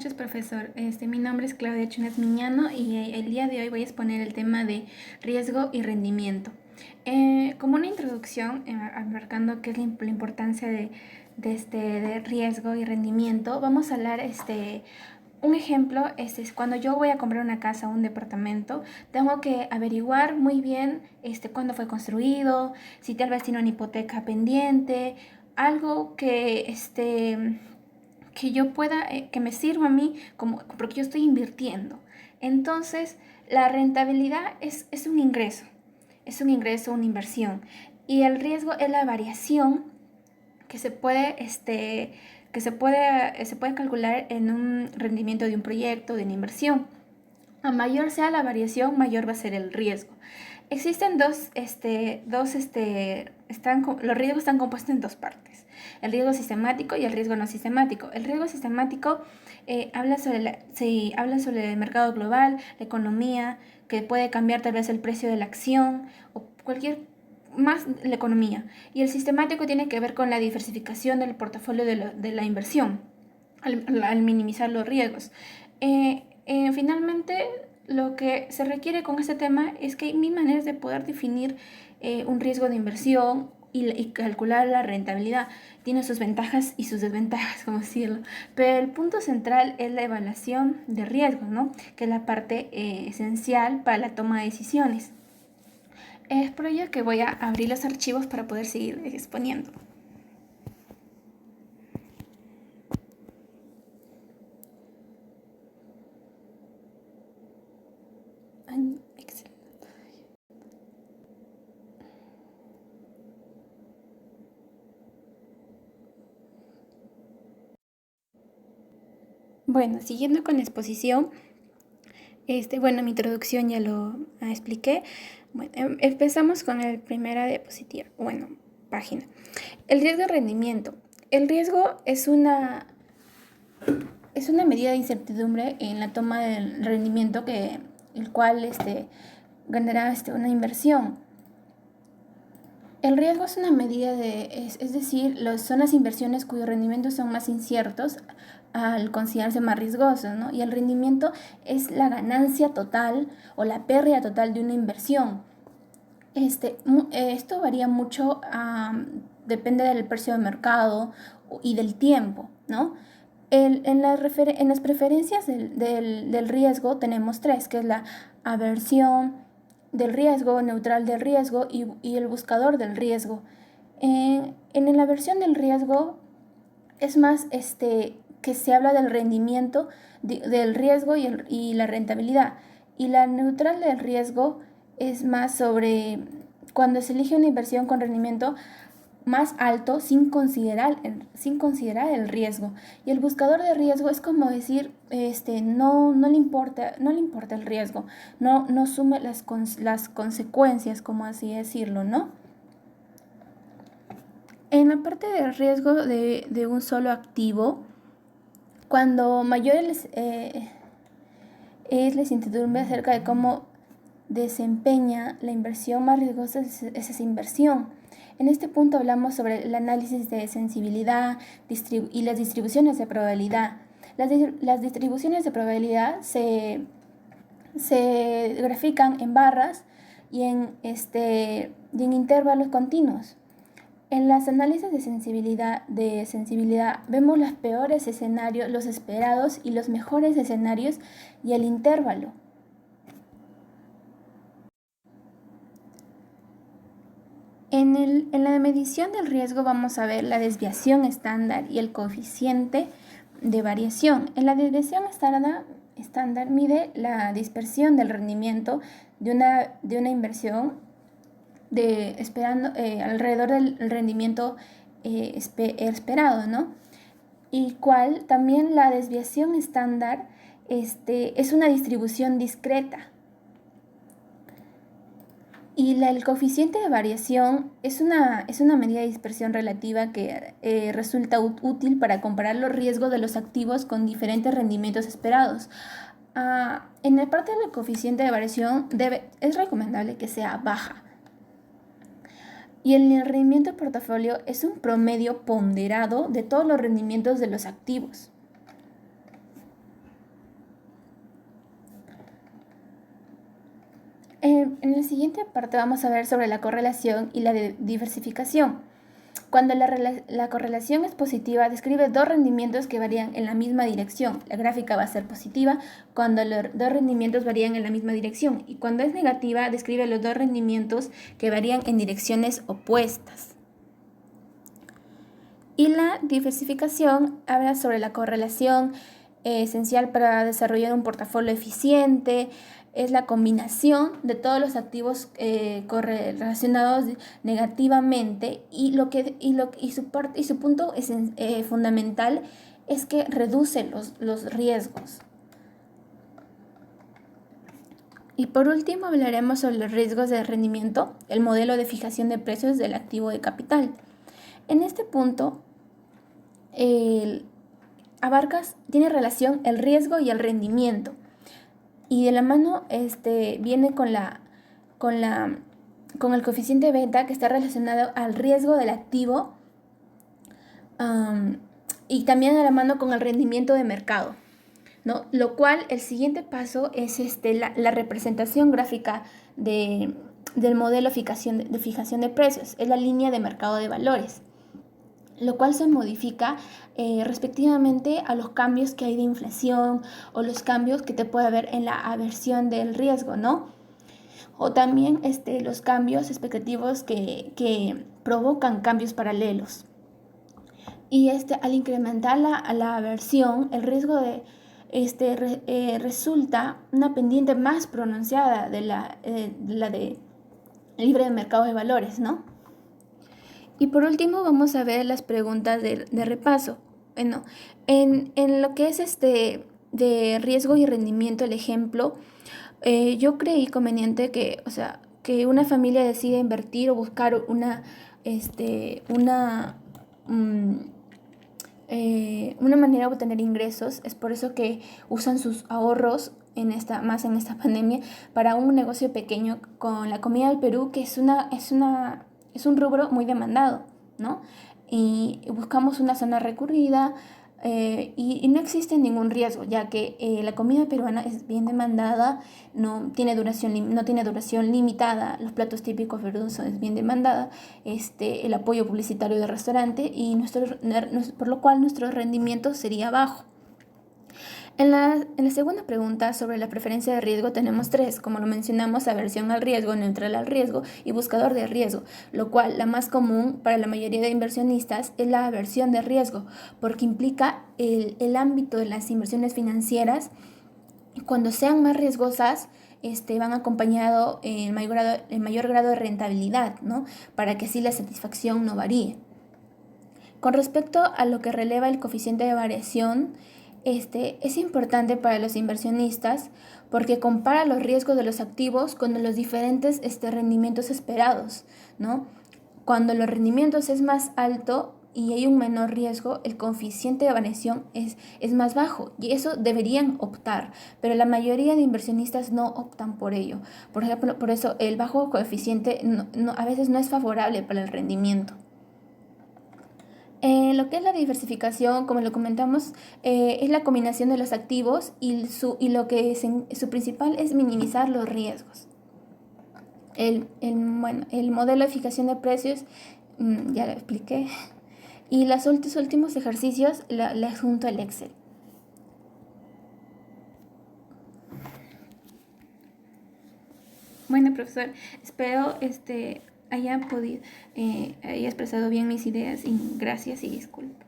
Gracias, profesor. Mi nombre es Claudia Chunes Miñano y el día de hoy voy a exponer el tema de riesgo y rendimiento. Como una introducción, abarcando qué es la importancia de riesgo y rendimiento, vamos a hablar un ejemplo. Es cuando yo voy a comprar una casa o un departamento, tengo que averiguar muy bien cuándo fue construido, si tal vez tiene una hipoteca pendiente, algo que yo pueda, que me sirva a mí, porque yo estoy invirtiendo. Entonces, la rentabilidad es un ingreso, una inversión. Y el riesgo es la variación que se puede calcular en un rendimiento de un proyecto, de una inversión. A mayor sea la variación, mayor va a ser el riesgo. Existen los riesgos están compuestos en dos partes: el riesgo sistemático y el riesgo no sistemático. El riesgo sistemático habla sobre el mercado global, la economía, que puede cambiar tal vez el precio de la acción o cualquier más la economía. Y el sistemático tiene que ver con la diversificación del portafolio de la inversión, al minimizar los riesgos. Finalmente, lo que se requiere con este tema es que hay mil maneras de poder definir un riesgo de inversión y calcular la rentabilidad. Tiene sus ventajas y sus desventajas, como decirlo. Pero el punto central es la evaluación de riesgo, ¿no? Que es la parte esencial para la toma de decisiones. Es por ello que voy a abrir los archivos para poder seguir exponiendo. Excelente. Bueno, siguiendo con la exposición, mi introducción ya lo expliqué. Bueno, empezamos con la primera diapositiva, página. El riesgo de rendimiento. El riesgo es una medida de incertidumbre en la toma del rendimiento el cual ganará una inversión. El riesgo es una medida es decir, son las inversiones cuyos rendimientos son más inciertos al considerarse más riesgosos, ¿no? Y el rendimiento es la ganancia total o la pérdida total de una inversión. Esto varía mucho, depende del precio de mercado y del tiempo, ¿no? En las preferencias del riesgo tenemos tres, que es la aversión del riesgo, neutral del riesgo y el buscador del riesgo. En la aversión del riesgo es más que se habla del rendimiento del riesgo y la rentabilidad. Y la neutral del riesgo es más sobre cuando se elige una inversión con rendimiento más alto sin considerar el riesgo. Y el buscador de riesgo es como decir, no le importa el riesgo, no asume las consecuencias, como así decirlo, ¿no? En la parte del riesgo de un solo activo, cuando mayor es la incertidumbre acerca de cómo desempeña la inversión, más riesgosa es esa inversión. En este punto hablamos sobre el análisis de sensibilidad y las distribuciones de probabilidad. Las distribuciones de probabilidad se grafican en barras y y en intervalos continuos. En las análisis de sensibilidad vemos los peores escenarios, los esperados y los mejores escenarios y el intervalo. En la medición del riesgo vamos a ver la desviación estándar y el coeficiente de variación. En la desviación estándar mide la dispersión del rendimiento de una inversión alrededor del rendimiento esperado, ¿no? Y cual también la desviación estándar es una distribución discreta. Y el coeficiente de variación es una medida de dispersión relativa que resulta útil para comparar los riesgos de los activos con diferentes rendimientos esperados. En la parte del coeficiente de variación es recomendable que sea baja. Y el rendimiento del portafolio es un promedio ponderado de todos los rendimientos de los activos. En la siguiente parte vamos a ver sobre la correlación y la diversificación. Cuando la correlación es positiva, describe dos rendimientos que varían en la misma dirección. La gráfica va a ser positiva cuando los dos rendimientos varían en la misma dirección. Y cuando es negativa, describe los dos rendimientos que varían en direcciones opuestas. Y la diversificación habla sobre la correlación esencial para desarrollar un portafolio eficiente. Es la combinación de todos los activos correlacionados negativamente y su punto fundamental es que reduce los riesgos. Y por último hablaremos sobre los riesgos de rendimiento, el modelo de fijación de precios del activo de capital. En este punto tiene relación el riesgo y el rendimiento. Y de la mano viene con el coeficiente beta, que está relacionado al riesgo del activo, y también de la mano con el rendimiento de mercado, ¿no? Lo cual el siguiente paso es la representación gráfica del modelo de fijación de precios. Es la línea de mercado de valores, lo cual se modifica respectivamente a los cambios que hay de inflación o los cambios que te puede haber en la aversión del riesgo, ¿no? O también los cambios expectativos que provocan cambios paralelos. Y al incrementar la aversión, el riesgo resulta una pendiente más pronunciada de la de libre mercado de valores, ¿no? Y por último vamos a ver las preguntas de repaso. Bueno, en lo que es de riesgo y rendimiento, el ejemplo, yo creí conveniente que una familia decida invertir o buscar una manera de obtener ingresos. Es por eso que usan sus ahorros en esta pandemia para un negocio pequeño con la comida del Perú, que es un rubro muy demandado, ¿no? Y buscamos una zona recurrida y no existe ningún riesgo, ya que la comida peruana es bien demandada, no tiene duración limitada, los platos típicos peruanos es bien demandada, el apoyo publicitario del restaurante y por lo cual nuestro rendimiento sería bajo. En la segunda pregunta sobre la preferencia de riesgo tenemos tres, como lo mencionamos: aversión al riesgo, neutral al riesgo y buscador de riesgo, lo cual la más común para la mayoría de inversionistas es la aversión de riesgo, porque implica el ámbito de las inversiones financieras. Cuando sean más riesgosas, van acompañado en mayor grado de rentabilidad, ¿no? Para que así la satisfacción no varíe. Con respecto a lo que releva el coeficiente de variación, es importante para los inversionistas porque compara los riesgos de los activos con los diferentes rendimientos esperados, ¿no? Cuando los rendimientos es más alto y hay un menor riesgo, el coeficiente de variación es más bajo y eso deberían optar, pero la mayoría de inversionistas no optan por ello. Por ejemplo, por eso el bajo coeficiente a veces no es favorable para el rendimiento. Lo que es la diversificación, como lo comentamos, es la combinación de los activos y su principal es minimizar los riesgos. El modelo de fijación de precios, ya lo expliqué. Y los últimos ejercicios le adjunto el Excel. Bueno, profesor, espero haya expresado bien mis ideas y gracias y disculpas.